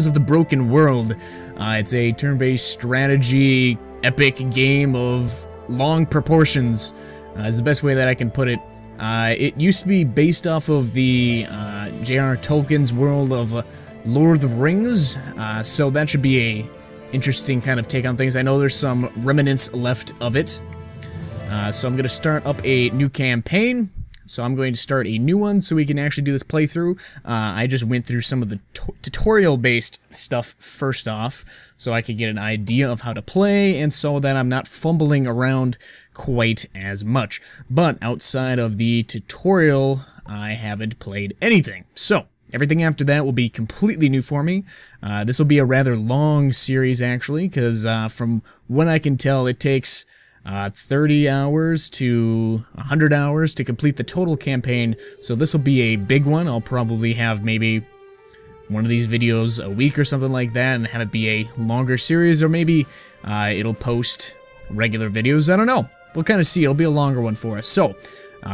of the Broken World. It's a turn-based strategy epic game of long proportions, is the best way that I can put it. It used to be based off of the J.R. Tolkien's world of Lord of the Rings, so that should be a interesting kind of take on things. I know there's some remnants left of it. So I'm going to start up a new campaign. So I'm going to start a new one so we can actually do this playthrough. I just went through some of the tutorial-based stuff first off, so I could get an idea of how to play, and so that I'm not fumbling around quite as much. But outside of the tutorial, I haven't played anything. So everything after that will be completely new for me. This will be a rather long series, actually, because from what I can tell, it takes 30 hours to 100 hours to complete the total campaign, so this will be a big one. I'll probably have maybe one of these videos a week or something like that, and have it be a longer series, or maybe it'll post regular videos. I don't know. We'll kind of see. It'll be a longer one for us. So,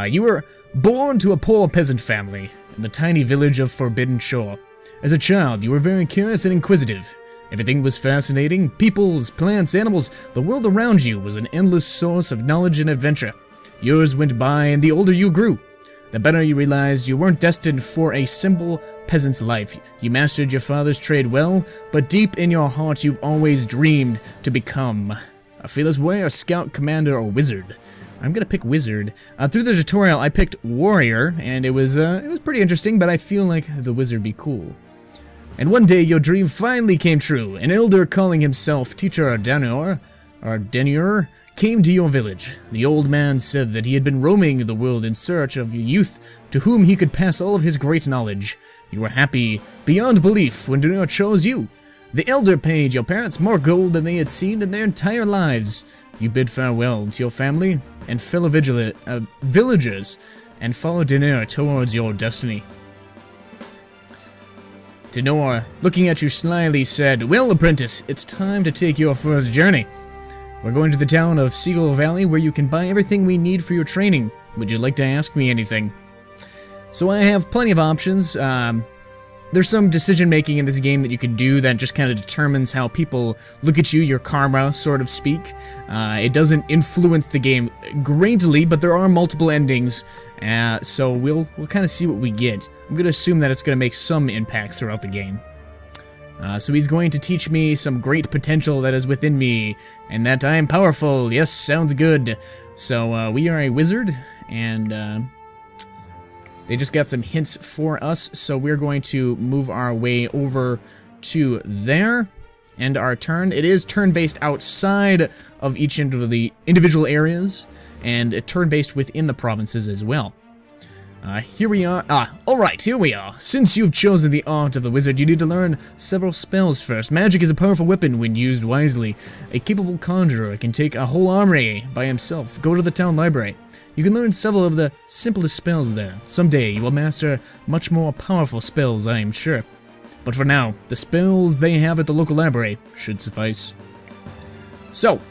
you were born to a poor peasant family in the tiny village of Forbidden Shore. As a child, you were very curious and inquisitive. Everything was fascinating. Peoples, plants, animals, the world around you was an endless source of knowledge and adventure. Years went by, and the older you grew, the better you realized you weren't destined for a simple peasant's life. You mastered your father's trade well, but deep in your heart you've always dreamed to become a fearless warrior, scout, commander, or wizard. I'm gonna pick wizard. Through the tutorial, I picked warrior, and it was pretty interesting, but I feel like the wizard would be cool. And one day your dream finally came true. An elder calling himself Teacher Ardenur came to your village. The old man said that he had been roaming the world in search of a youth to whom he could pass all of his great knowledge. You were happy beyond belief when Ardenur chose you. The elder paid your parents more gold than they had seen in their entire lives. You bid farewell to your family and fellow villagers and followed Ardenur towards your destiny. Ardenur, looking at you slyly, said, "Well, apprentice, it's time to take your first journey. We're going to the town of Seagull Valley, where you can buy everything we need for your training. Would you like to ask me anything?" So I have plenty of options. There's some decision-making in this game that you can do that just kind of determines how people look at you, your karma, sort of speak. It doesn't influence the game greatly, but there are multiple endings, so we'll kind of see what we get. I'm going to assume that it's going to make some impact throughout the game. So he's going to teach me some great potential that is within me, and that I am powerful. Yes, sounds good. So we are a wizard, and they just got some hints for us, so we're going to move our way over to there. And our turn. It is turn-based outside of each of the individual areas, and turn-based within the provinces as well. Here we are. Alright, here we are. Since you've chosen the art of the wizard, you need to learn several spells first. Magic is a powerful weapon when used wisely. A capable conjurer can take a whole army by himself. Go to the town library. You can learn several of the simplest spells there. Someday you will master much more powerful spells, I am sure. But for now, the spells they have at the local library should suffice. So,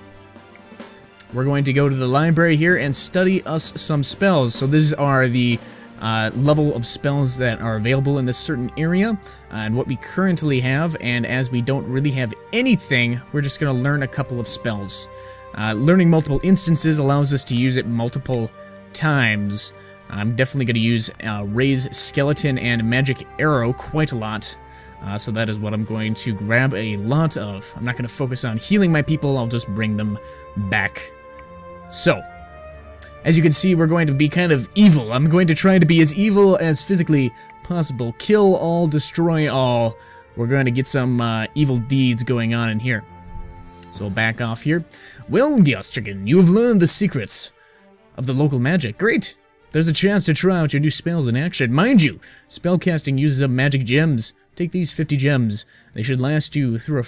we're going to go to the library here and study us some spells. So these are the level of spells that are available in this certain area, and what we currently have. And as we don't really have anything, we're just going to learn a couple of spells. Learning multiple instances allows us to use it multiple times. I'm definitely going to use Raise Skeleton and Magic Arrow quite a lot. So that is what I'm going to grab a lot of. I'm not going to focus on healing my people, I'll just bring them back. So, as you can see, we're going to be kind of evil. I'm going to try to be as evil as physically possible. Kill all, destroy all. We're going to get some evil deeds going on in here. So back off here. Well, GeassChicken, you have learned the secrets of the local magic. Great! There's a chance to try out your new spells in action. Mind you, spellcasting uses up magic gems. Take these 50 gems. They should last you through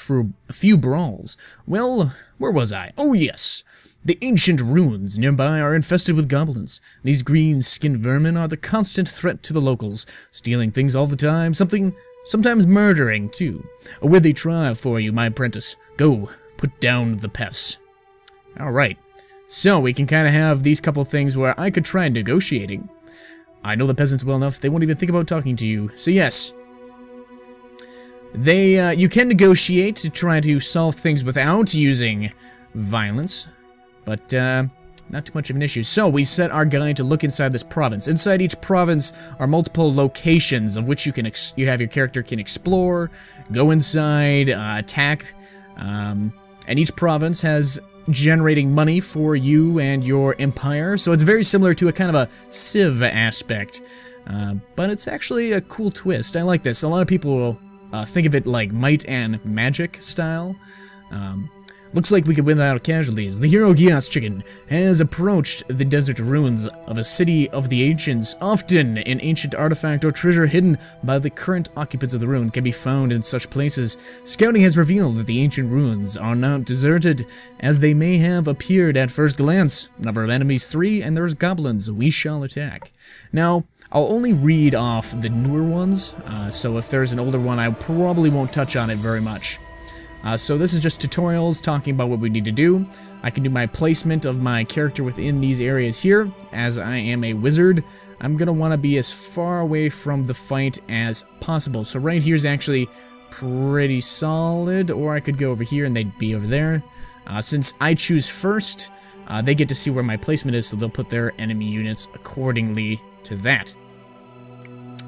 a few brawls. Well, where was I? Oh yes! The ancient ruins nearby are infested with goblins. These green-skinned vermin are the constant threat to the locals, stealing things all the time, sometimes murdering, too. A worthy trial for you, my apprentice. Go, put down the pests. Alright, so we can kind of have these couple things where I could try negotiating. I know the peasants well enough, they won't even think about talking to you, so yes. You can negotiate to try to solve things without using violence, but not too much of an issue. So we set our guide to look inside this province. Inside each province are multiple locations of which you have your character can explore, go inside, attack, and each province has generating money for you and your empire. So it's very similar to a kind of a Civ aspect, but it's actually a cool twist. I like this. A lot of people will think of it like Might and Magic style. Looks like we could win without casualties. The hero GeassChicken has approached the desert ruins of a city of the ancients. Often, an ancient artifact or treasure hidden by the current occupants of the ruin can be found in such places. Scouting has revealed that the ancient ruins are not deserted, as they may have appeared at first glance. Number of enemies 3, and there's goblins. We shall attack. Now, I'll only read off the newer ones, so if there's an older one, I probably won't touch on it very much. So this is just tutorials talking about what we need to do. I can do my placement of my character within these areas here. As I am a wizard, I'm going to want to be as far away from the fight as possible. So right here is actually pretty solid, or I could go over here and they'd be over there. Since I choose first, they get to see where my placement is, so they'll put their enemy units accordingly to that.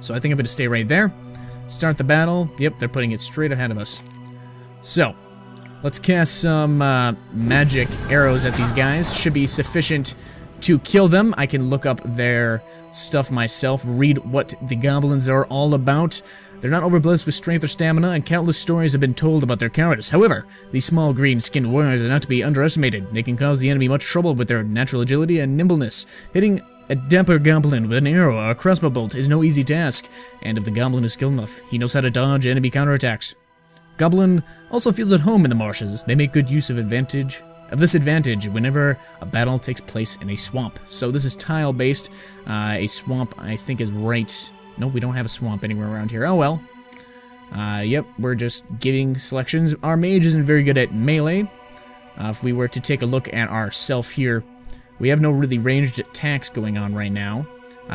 So I think I'm going to stay right there. Start the battle. Yep, they're putting it straight ahead of us. So, let's cast some magic arrows at these guys. Should be sufficient to kill them. I can look up their stuff myself, read what the goblins are all about. They're not overblessed with strength or stamina, and countless stories have been told about their cowardice. However, these small green-skinned warriors are not to be underestimated. They can cause the enemy much trouble with their natural agility and nimbleness. Hitting a dapper goblin with an arrow or a crossbow bolt is no easy task, and if the goblin is skilled enough, he knows how to dodge enemy counterattacks. Goblin also feels at home in the marshes. They make good use of this advantage whenever a battle takes place in a swamp. So this is tile-based. A swamp, I think, is right... No, we don't have a swamp anywhere around here. Oh, well. Yep, we're just giving selections. Our mage isn't very good at melee. If we were to take a look at ourself here, we have no really ranged attacks going on right now.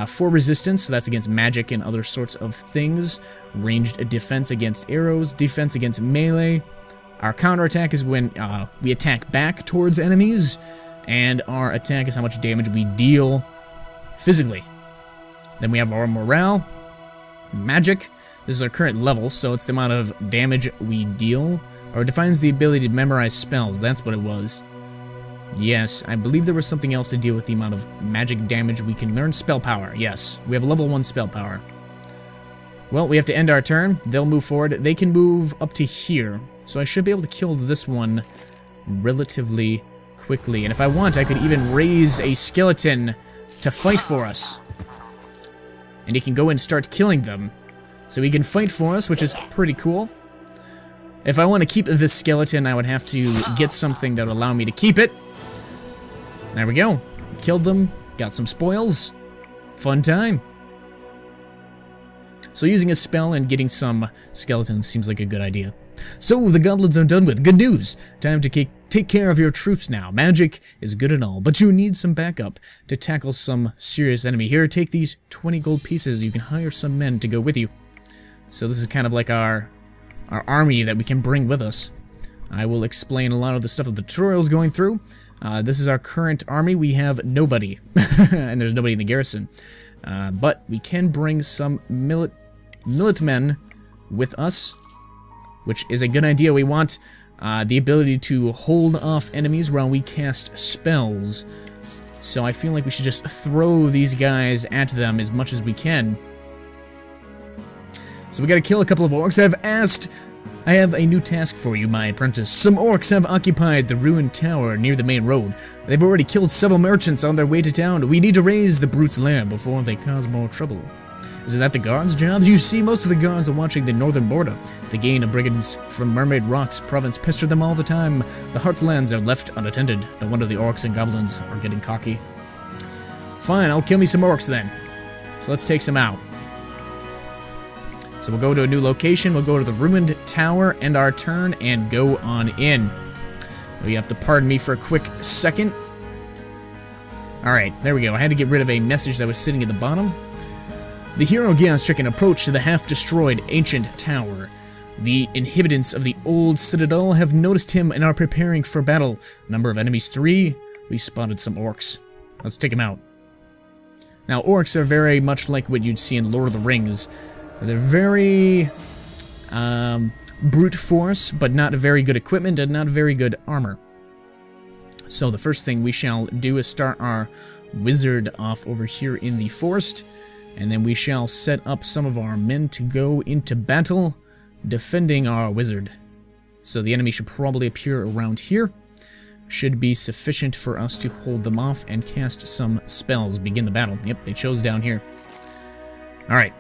4 resistance, so that's against magic and other sorts of things. Ranged defense against arrows, defense against melee. Our counterattack is when we attack back towards enemies, and our attack is how much damage we deal physically. Then we have our morale, magic. This is our current level, so it's the amount of damage we deal. Or it defines the ability to memorize spells, that's what it was. Yes, I believe there was something else to deal with the amount of magic damage we can learn. Spell power, yes. We have level 1 spell power. Well, we have to end our turn. They'll move forward. They can move up to here. So I should be able to kill this one relatively quickly. And if I want, I could even raise a skeleton to fight for us. And he can go and start killing them. So he can fight for us, which is pretty cool. If I want to keep this skeleton, I would have to get something that would allow me to keep it. There we go. Killed them. Got some spoils. Fun time. So using a spell and getting some skeletons seems like a good idea. So the goblins are done with. Good news. Time to take care of your troops now. Magic is good and all, but you need some backup to tackle some serious enemy. Here, take these 20 gold pieces. You can hire some men to go with you. So this is kind of like our army that we can bring with us. I will explain a lot of the stuff that the tutorial is going through. This is our current army. We have nobody, and there's nobody in the garrison. But we can bring some militmen with us, which is a good idea. We want the ability to hold off enemies while we cast spells. So I feel like we should just throw these guys at them as much as we can. So we gotta kill a couple of orcs. I have a new task for you, my apprentice. Some orcs have occupied the ruined tower near the main road. They've already killed several merchants on their way to town. We need to raise the brute's lair before they cause more trouble. Isn't that the guards' jobs? You see, most of the guards are watching the northern border. The gain of brigands from Mermaid Rocks province pester them all the time. The heartlands are left unattended. No wonder the orcs and goblins are getting cocky. Fine, I'll kill me some orcs then. So let's take some out. So we'll go to a new location, we'll go to the ruined tower, end our turn, and go on in. You have to pardon me for a quick second. Alright, there we go. I had to get rid of a message that was sitting at the bottom. The hero GeassChicken approached to the half-destroyed ancient tower. The inhabitants of the old citadel have noticed him and are preparing for battle. Number of enemies 3. We spotted some orcs. Let's take them out. Now, orcs are very much like what you'd see in Lord of the Rings. They're very brute force, but not very good equipment and not very good armor. So the first thing we shall do is start our wizard off over here in the forest, and then we shall set up some of our men to go into battle, defending our wizard. So the enemy should probably appear around here. Should be sufficient for us to hold them off and cast some spells. Begin the battle. Yep, they chose down here. Alright.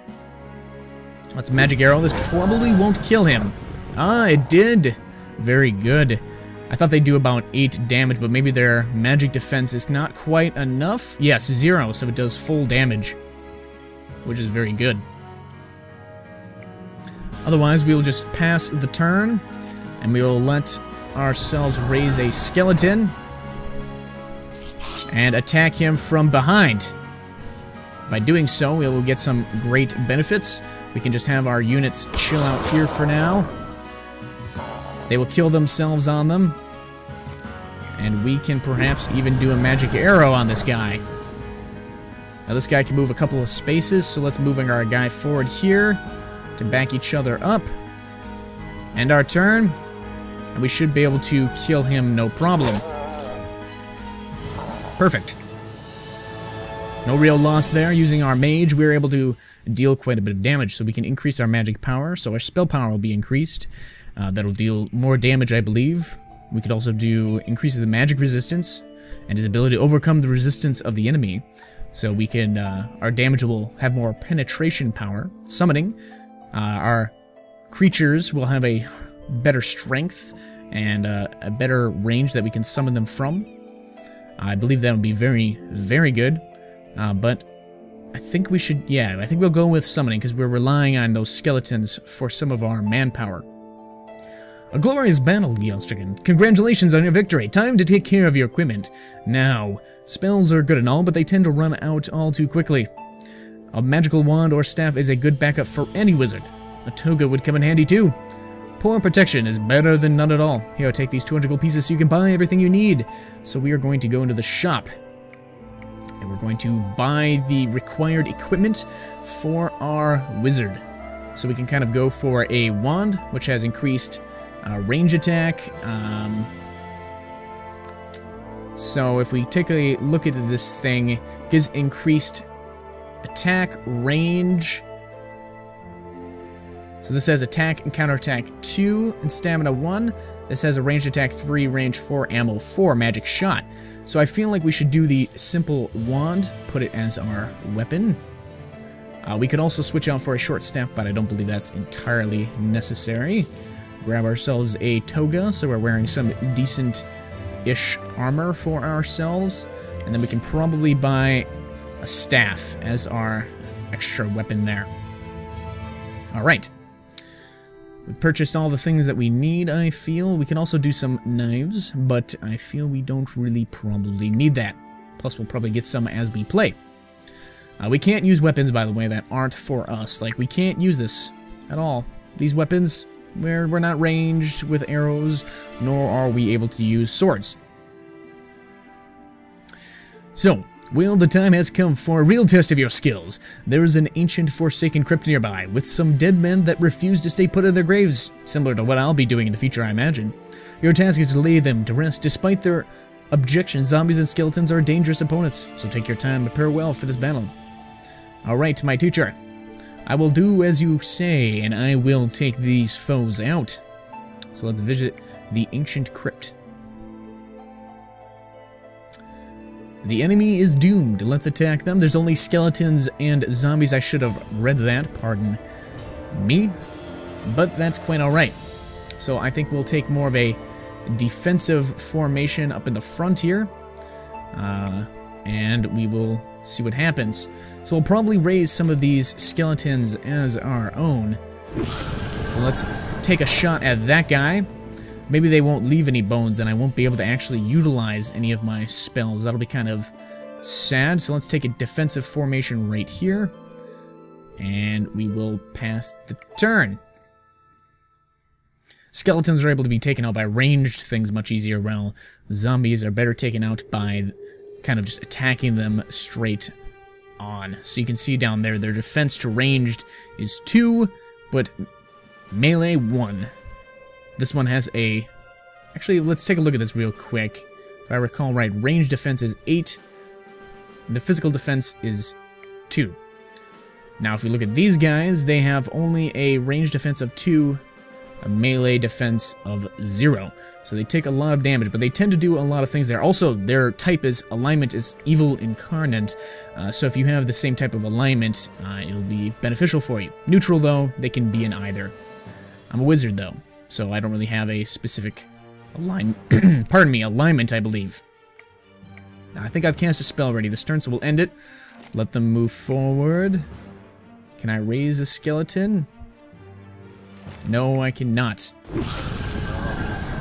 Let's magic arrow. This probably won't kill him. Ah, it did. Very good. I thought they'd do about 8 damage, but maybe their magic defense is not quite enough. Yes, 0, so it does full damage, which is very good. Otherwise, we will just pass the turn, and we will let ourselves raise a skeleton and attack him from behind. By doing so, we will get some great benefits. We can just have our units chill out here for now. They will kill themselves on them. And we can perhaps even do a magic arrow on this guy. Now this guy can move a couple of spaces, so let's move our guy forward here to back each other up. End our turn. And we should be able to kill him no problem. Perfect. No real loss there. Using our mage, we're able to deal quite a bit of damage, so we can increase our magic power, so our spell power will be increased. That'll deal more damage, I believe. We could also do increases the magic resistance and his ability to overcome the resistance of the enemy. So we can, our damage will have more penetration power. Summoning, our creatures will have a better strength and a better range that we can summon them from. I believe that would be very, very good. But I think we should, yeah, I think we'll go with summoning because we're relying on those skeletons for some of our manpower. A glorious battle, GeassChicken. Congratulations on your victory. Time to take care of your equipment. Now, spells are good and all, but they tend to run out all too quickly. A magical wand or staff is a good backup for any wizard. A toga would come in handy too. Poor protection is better than none at all. Here, take these 200 gold pieces so you can buy everything you need. So we are going to go into the shop. And we're going to buy the required equipment for our wizard. So we can kind of go for a wand, which has increased range attack. So if we take a look at this thing, it gives increased attack, range. So this has attack and counterattack 2 and stamina 1. This has a ranged attack 3, range 4, ammo 4, magic shot. So I feel like we should do the simple wand, put it as our weapon. We could also switch out for a short staff, but I don't believe that's entirely necessary. Grab ourselves a toga, so we're wearing some decent-ish armor for ourselves. And then we can probably buy a staff as our extra weapon there. Alright. We've purchased all the things that we need, I feel. We can also do some knives, but I feel we don't really probably need that. Plus, we'll probably get some as we play. We can't use weapons, by the way, that aren't for us. Like, we can't use this at all. These weapons, we're not ranged with arrows, nor are we able to use swords. So, well, the time has come for a real test of your skills. There is an ancient forsaken crypt nearby, with some dead men that refuse to stay put in their graves, similar to what I'll be doing in the future, I imagine. Your task is to lay them to rest. Despite their objections, zombies and skeletons are dangerous opponents, so take your time and prepare well for this battle. Alright, my teacher. I will do as you say, and I will take these foes out. So let's visit the ancient crypt. The enemy is doomed. Let's attack them. There's only skeletons and zombies. I should have read that, pardon me. But that's quite alright. So I think we'll take more of a defensive formation up in the front here. And we will see what happens. So we'll probably raise some of these skeletons as our own. So let's take a shot at that guy. Maybe they won't leave any bones and I won't be able to actually utilize any of my spells. That'll be kind of sad. So let's take a defensive formation right here. And we will pass the turn. Skeletons are able to be taken out by ranged things much easier, while zombies are better taken out by kind of just attacking them straight on. So you can see down there, their defense to ranged is 2, but melee 1. This one has a... Actually, let's take a look at this real quick. If I recall right, ranged defense is 8. The physical defense is 2. Now, if we look at these guys, they have only a ranged defense of 2, a melee defense of 0. So they take a lot of damage, but they tend to do a lot of things there. Also, their type is alignment is evil incarnate. So if you have the same type of alignment, it'll be beneficial for you. Neutral, though, they can be in either. I'm a wizard, though, so I don't really have a specific alignment, I believe. I think I've cast a spell already this turn, so we'll end it. Let them move forward. Can I raise a skeleton? No, I cannot.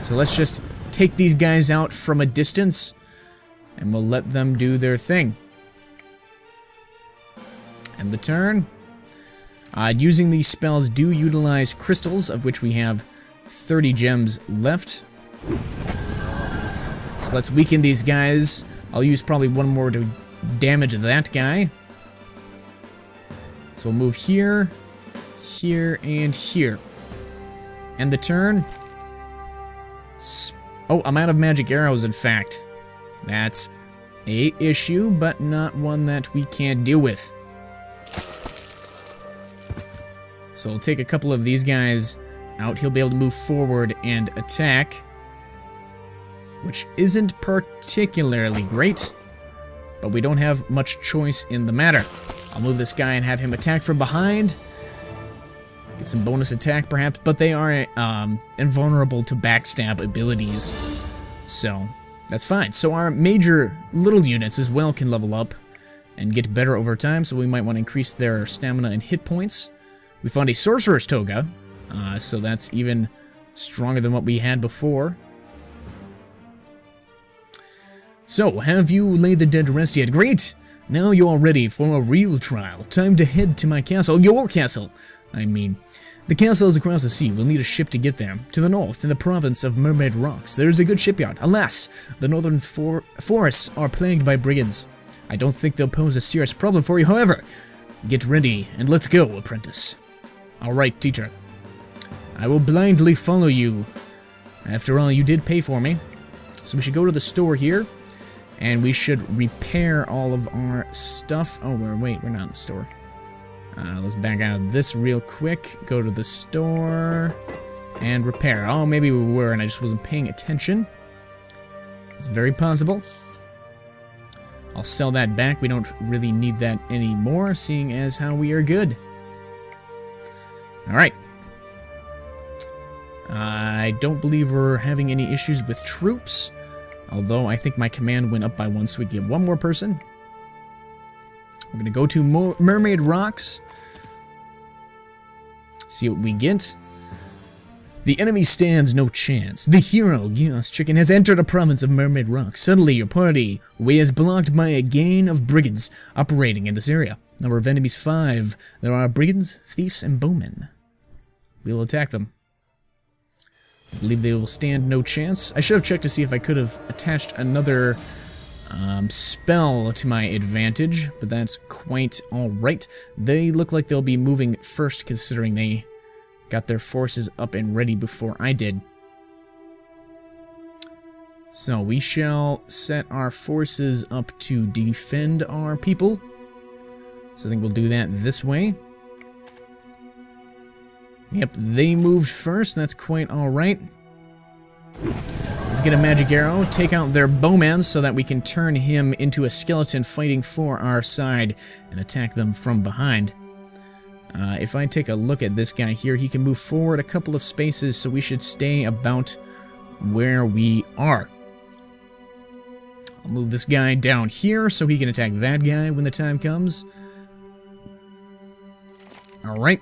So let's just take these guys out from a distance, and we'll let them do their thing. End the turn. Using these spells do utilize crystals, of which we have 30 gems left. So let's weaken these guys. I'll use probably one more to damage that guy. So we'll move here, here, and here. End the turn. Oh, I'm out of magic arrows, in fact. That's a issue, but not one that we can't deal with. So we'll take a couple of these guys out. He'll be able to move forward and attack, which isn't particularly great, but we don't have much choice in the matter. I'll move this guy and have him attack from behind. Get some bonus attack, perhaps, but they are invulnerable to backstab abilities, so that's fine. So our major little units as well can level up and get better over time, so we might want to increase their stamina and hit points. We found a sorcerer's toga, so that's even stronger than what we had before. So, have you laid the dead to rest yet? Great! Now you're ready for a real trial. Time to head to my castle. Your castle, I mean. The castle is across the sea. We'll need a ship to get there. To the north, in the province of Mermaid Rocks, there is a good shipyard. Alas, the northern forests are plagued by brigands. I don't think they'll pose a serious problem for you, however. Get ready, and let's go, apprentice. Alright, teacher. I will blindly follow you. After all, you did pay for me. So we should go to the store here. And we should repair all of our stuff. Oh, wait, we're not in the store. Let's back out of this real quick. Go to the store. And repair. Oh, maybe we were and I just wasn't paying attention. It's very possible. I'll sell that back. We don't really need that anymore, seeing as how we are good. Alright. I don't believe we're having any issues with troops. Although, I think my command went up by 1, so we get one more person. We're going to go to Mermaid Rocks. See what we get. The enemy stands no chance. The hero, GeassChicken, has entered the province of Mermaid Rocks. Suddenly, your party way is blocked by a gang of brigands operating in this area. Number of enemies 5. There are brigands, thieves, and bowmen. We'll attack them. I believe they will stand no chance. I should have checked to see if I could have attached another spell to my advantage, but that's quite alright. They look like they'll be moving first, considering they got their forces up and ready before I did. So we shall set our forces up to defend our people. So I think we'll do that this way. Yep, they moved first. That's quite alright. Let's get a magic arrow, take out their bowman so that we can turn him into a skeleton fighting for our side and attack them from behind. If I take a look at this guy here, he can move forward a couple of spaces, so we should stay about where we are. I'll move this guy down here so he can attack that guy when the time comes. Alright.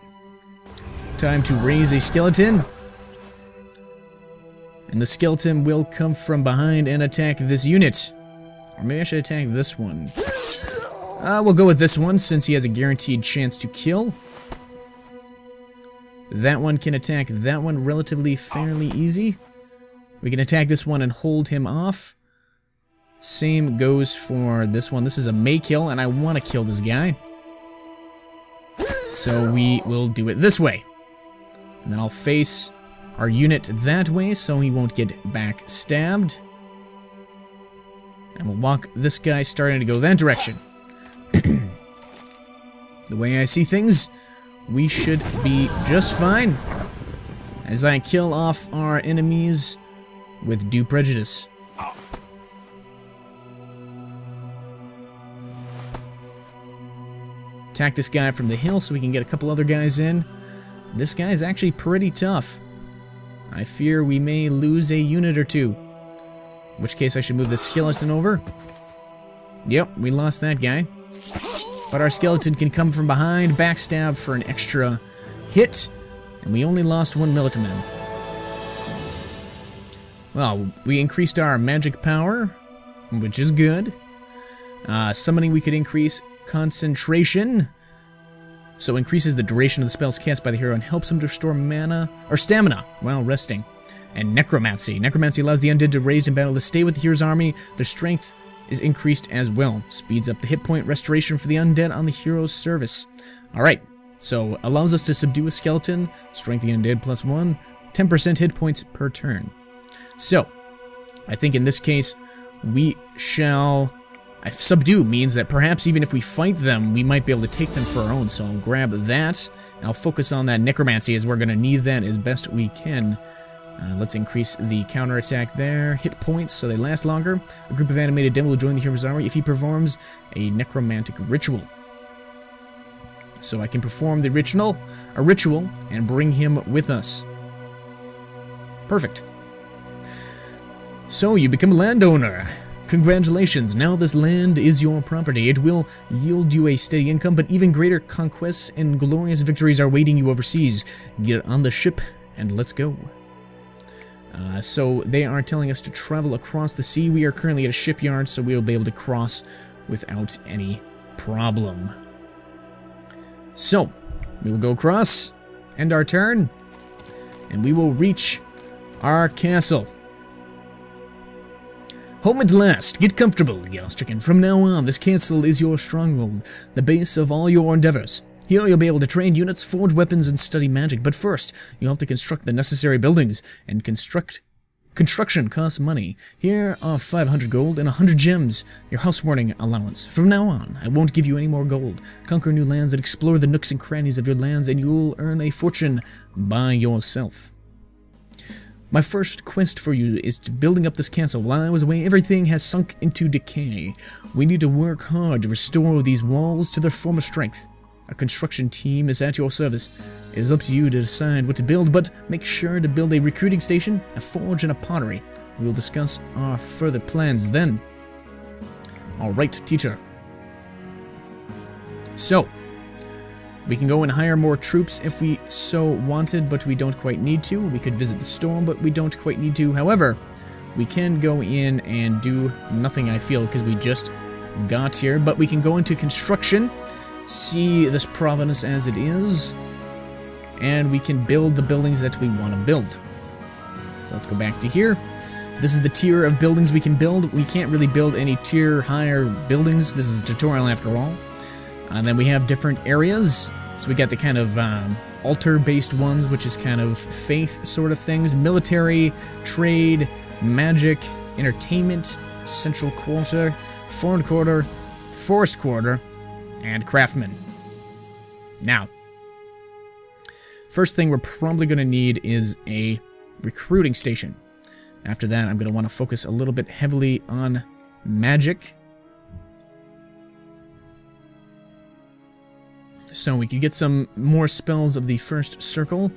Time to raise a skeleton. And the skeleton will come from behind and attack this unit. Or maybe I should attack this one. We'll go with this one since he has a guaranteed chance to kill. That one can attack that one relatively fairly easy. We can attack this one and hold him off. Same goes for this one. This is a May kill, and I want to kill this guy. So we will do it this way. And then I'll face our unit that way so he won't get backstabbed. And we'll walk this guy starting to go that direction. The way I see things, we should be just fine as I kill off our enemies with due prejudice. Attack this guy from the hill so we can get a couple other guys in. This guy is actually pretty tough. I fear we may lose a unit or two. In which case I should move the skeleton over. Yep, we lost that guy. But our skeleton can come from behind, backstab for an extra hit. And we only lost one militiaman. Well, we increased our magic power, which is good. Summoning we could increase concentration. So increases the duration of the spells cast by the hero and helps him to restore mana or stamina while resting. And necromancy. Necromancy allows the undead to raise in battle to stay with the hero's army. Their strength is increased as well. Speeds up the hit point restoration for the undead on the hero's service. Alright, so allows us to subdue a skeleton, strength the undead +1, 10% hit points per turn. So, I think in this case, we shall... Subdue means that perhaps even if we fight them, we might be able to take them for our own. So I'll grab that, and I'll focus on that necromancy as we're going to need that as best we can. Let's increase the counterattack there. Hit points so they last longer. A group of animated devil will join the hero's army if he performs a necromantic ritual. So I can perform the ritual and bring him with us. Perfect. So you become a landowner. Congratulations, now this land is your property. It will yield you a steady income, but even greater conquests and glorious victories are waiting you overseas. Get on the ship and let's go. So they are telling us to travel across the sea. We are currently at a shipyard, so we will be able to cross without any problem. So, we will go across, end our turn, and we will reach our castle. Home at last. Get comfortable, GeassChicken. From now on, this castle is your stronghold, the base of all your endeavors. Here you'll be able to train units, forge weapons, and study magic. But first, you'll have to construct the necessary buildings, and construction costs money. Here are 500 gold and 100 gems, your housewarming allowance. From now on, I won't give you any more gold. Conquer new lands and explore the nooks and crannies of your lands, and you'll earn a fortune by yourself. My first quest for you is to building up this castle. While I was away, everything has sunk into decay. We need to work hard to restore these walls to their former strength. A construction team is at your service. It is up to you to decide what to build, but make sure to build a recruiting station, a forge, and a pottery. We will discuss our further plans then. Alright, teacher. So, we can go and hire more troops if we so wanted, but we don't quite need to. We could visit the storm, but we don't quite need to. However, we can go in and do nothing, I feel, because we just got here. But we can go into construction, see this province as it is, and we can build the buildings that we want to build. So let's go back to here. This is the tier of buildings we can build. We can't really build any tier higher buildings. This is a tutorial after all. And then we have different areas. So we got the kind of altar-based ones, which is kind of faith sort of things. Military, trade, magic, entertainment, central quarter, foreign quarter, forest quarter, and craftsman. Now, first thing we're probably going to need is a recruiting station. After that, I'm going to want to focus a little bit heavily on magic. So we could get some more spells of the first circle,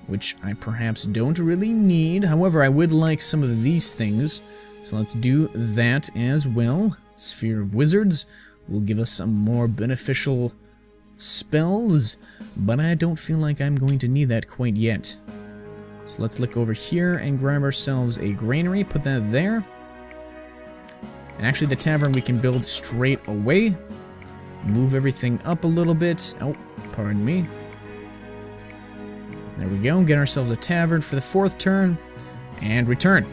which I perhaps don't really need. However, I would like some of these things. So let's do that as well. Sphere of Wizards will give us some more beneficial spells, but I don't feel like I'm going to need that quite yet. So let's look over here and grab ourselves a granary, put that there. And actually the tavern we can build straight away. Move everything up a little bit. Oh, pardon me. There we go. Get ourselves a tavern for the 4th turn. And return.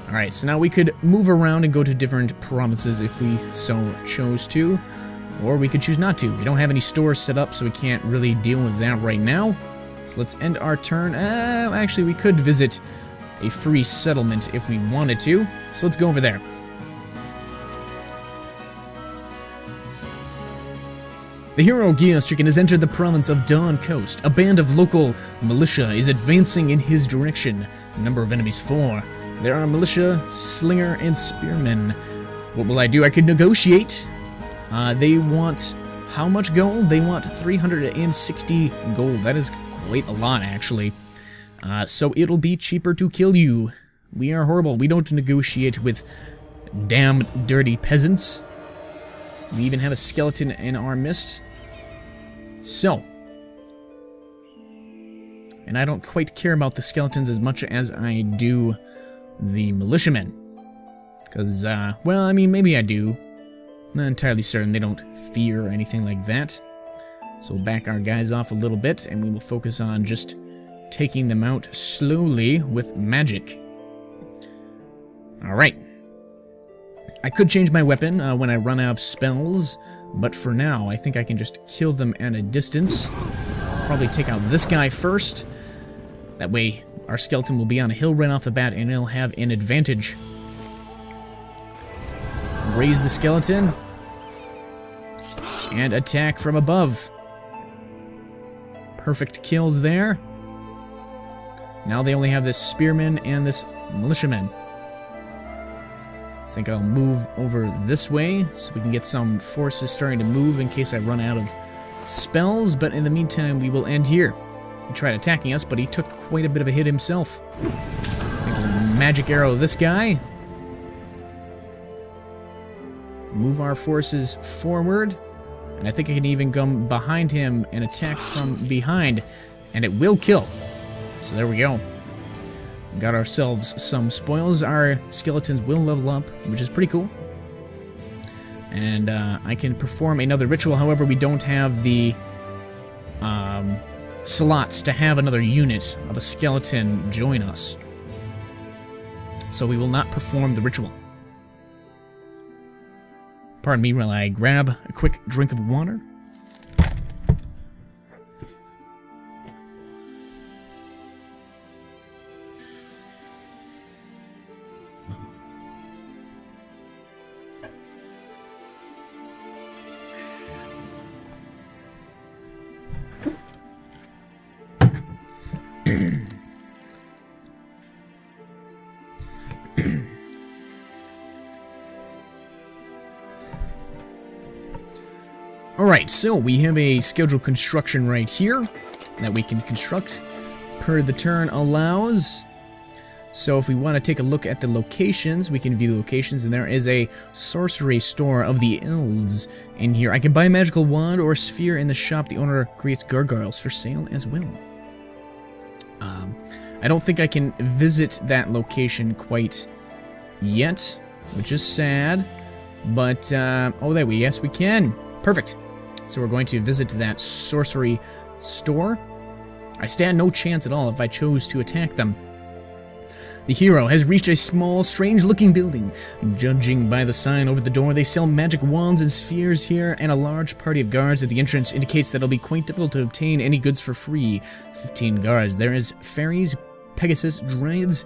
Alright, so now we could move around and go to different provinces if we so chose to. Or we could choose not to. We don't have any stores set up, so we can't really deal with that right now. So let's end our turn. Actually, we could visit a free settlement if we wanted to. So let's go over there. The hero GeassChicken has entered the province of Dawn Coast. A band of local militia is advancing in his direction. The number of enemies 4. There are militia, slinger, and spearmen. What will I do? I could negotiate. They want how much gold? They want 360 gold. That is quite a lot, actually. So it'll be cheaper to kill you. We are horrible. We don't negotiate with damn dirty peasants. We even have a skeleton in our midst. So. And I don't quite care about the skeletons as much as I do the militiamen. Because, well, I mean, maybe I do. Not entirely certain. They don't fear or anything like that. So we'll back our guys off a little bit, and we will focus on just taking them out slowly with magic. Alright. I could change my weapon when I run out of spells, but for now, I think I can just kill them at a distance. Probably take out this guy first. That way, our skeleton will be on a hill right off the bat, and it'll have an advantage. Raise the skeleton. And attack from above. Perfect kills there. Now they only have this spearman and this militiaman. I think I'll move over this way so we can get some forces starting to move in case I run out of spells, but in the meantime we will end here. He tried attacking us, but he took quite a bit of a hit himself. I think we'll magic arrow this guy. Move our forces forward, and I think I can even come behind him and attack from behind, and it will kill. So there we go. Got ourselves some spoils. Our skeletons will level up, which is pretty cool. And I can perform another ritual. However, we don't have the slots to have another unit of a skeleton join us. So we will not perform the ritual. Pardon me while I grab a quick drink of water. Alright, so we have a scheduled construction right here that we can construct per the turn allows. So if we want to take a look at the locations, we can view the locations, and there is a sorcery store of the elves in here. I can buy a magical wand or a sphere in the shop. The owner creates gargoyles for sale as well. I don't think I can visit that location quite yet, which is sad. But, oh, there we, yes, we can. Perfect. So we're going to visit that sorcery store. I stand no chance at all if I chose to attack them. The hero has reached a small, strange-looking building. Judging by the sign over the door, they sell magic wands and spheres here, and a large party of guards at the entrance indicates that it'll be quite difficult to obtain any goods for free. 15 guards. There is fairies, Pegasus, dryads,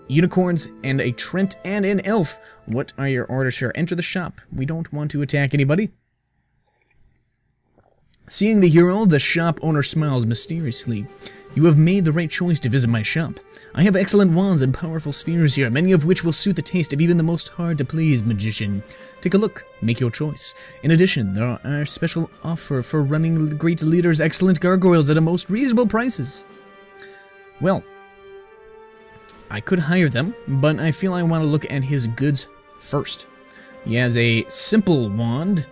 unicorns, and a Trent and an elf. What are your orders, sir? Enter the shop. We don't want to attack anybody. Seeing the hero, the shop owner smiles mysteriously. You have made the right choice to visit my shop. I have excellent wands and powerful spheres here, many of which will suit the taste of even the most hard-to-please magician. Take a look. Make your choice. In addition, there are special offer for running great leaders' excellent gargoyles at a most reasonable prices. Well, I could hire them, but I feel I want to look at his goods first. He has a simple wand.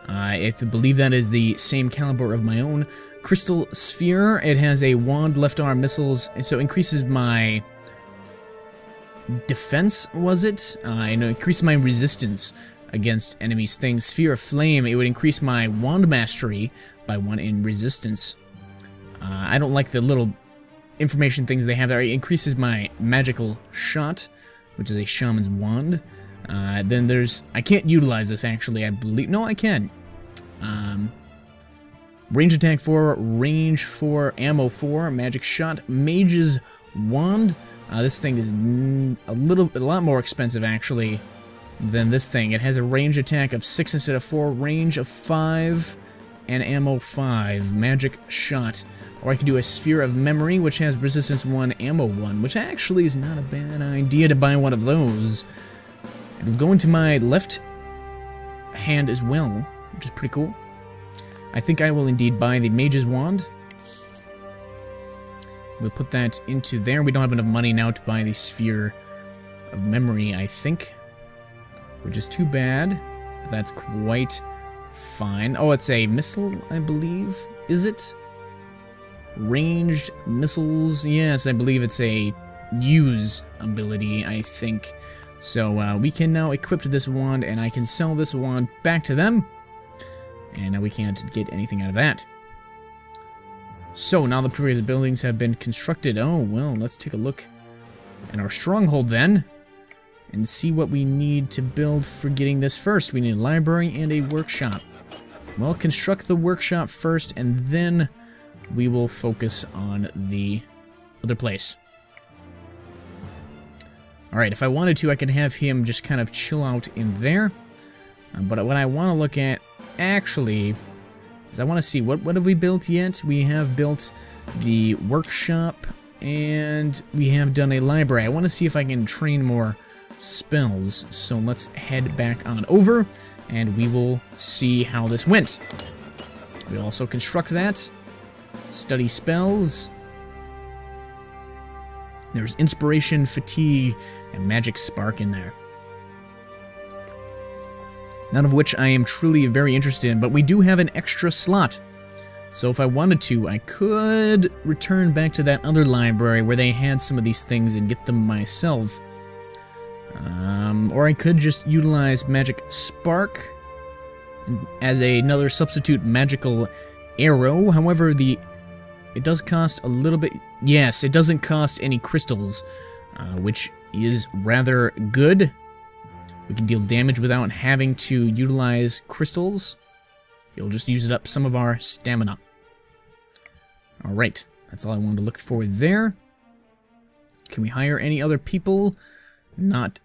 I believe that is the same caliber of my own. Crystal sphere. It has a wand, left arm, missiles, so it increases my defense, was it? And it increases my resistance against enemies' things. Sphere of flame. It would increase my wand mastery by 1 in resistance. I don't like the little information things they have there. It increases my magical shot, which is a shaman's wand. Then there's... I can't utilize this, actually, I believe... No, I can. Range attack 4, range 4, ammo 4, magic shot, mage's wand. This thing is a lot more expensive, actually, than this thing. It has a range attack of 6 instead of 4, range of 5, and ammo 5, magic shot. Or I could do a sphere of memory, which has resistance 1, ammo 1, which actually is not a bad idea to buy one of those. It'll go into my left hand as well, which is pretty cool. I think I will indeed buy the mage's wand. We'll put that into there. We don't have enough money now to buy the sphere of memory, I think. Which is too bad. But that's quite fine. Oh, it's a missile, I believe. Is it? Ranged missiles. Yes, I believe it's a use ability, I think. So we can now equip this wand, and I can sell this wand back to them. And now we can't get anything out of that. So, now the previous buildings have been constructed. Oh, well, let's take a look at our stronghold then. And see what we need to build for getting this first. We need a library and a workshop. Well, construct the workshop first, and then we will focus on the other place. Alright, if I wanted to, I could have him just kind of chill out in there. But what I want to look at, actually, is I want to see, what have we built yet? We have built the workshop, and we have done a library. I want to see if I can train more spells. So let's head back on over, and we will see how this went. We'll also construct that. Study spells. There's inspiration, fatigue, and magic spark in there. None of which I am truly very interested in, but we do have an extra slot. So if I wanted to, I could return back to that other library where they had some of these things and get them myself. Or I could just utilize magic spark as another substitute magical arrow. However, it does cost a little bit... Yes, it doesn't cost any crystals, which is rather good. We can deal damage without having to utilize crystals. You'll just use it up some of our stamina. Alright, that's all I wanted to look for there. Can we hire any other people? Not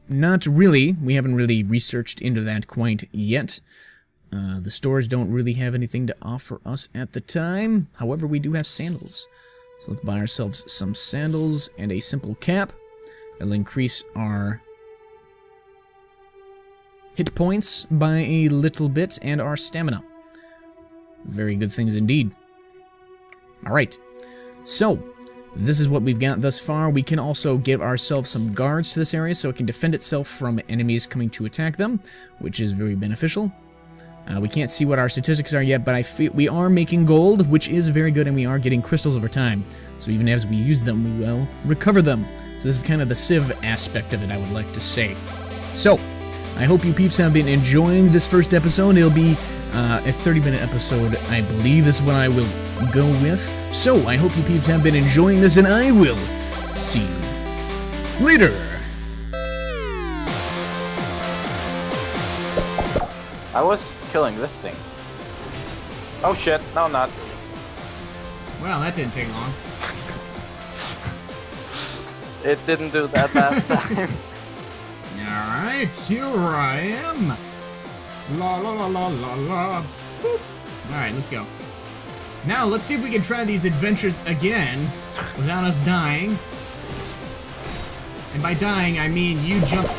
not really. We haven't really researched into that quite yet. The stores don't really have anything to offer us at the time. However, we do have sandals. So let's buy ourselves some sandals and a simple cap. It'll increase our hit points by a little bit and our stamina. Very good things indeed. Alright, so this is what we've got thus far. We can also give ourselves some guards to this area so it can defend itself from enemies coming to attack them, which is very beneficial. We can't see what our statistics are yet, but I feel we are making gold, which is very good, and we are getting crystals over time. So even as we use them, we will recover them. So this is kind of the Civ aspect of it, I would like to say. So, I hope you peeps have been enjoying this first episode. It'll be a 30-minute episode, I believe, is what I will go with. So, I hope you peeps have been enjoying this, and I will see you later. I was killing this thing. Oh shit, no I'm not. Well, that didn't take long. It didn't do that last time. Alright, here I am. La la la la la la. Alright, let's go. Now, let's see if we can try these adventures again without us dying. And by dying, I mean you jump...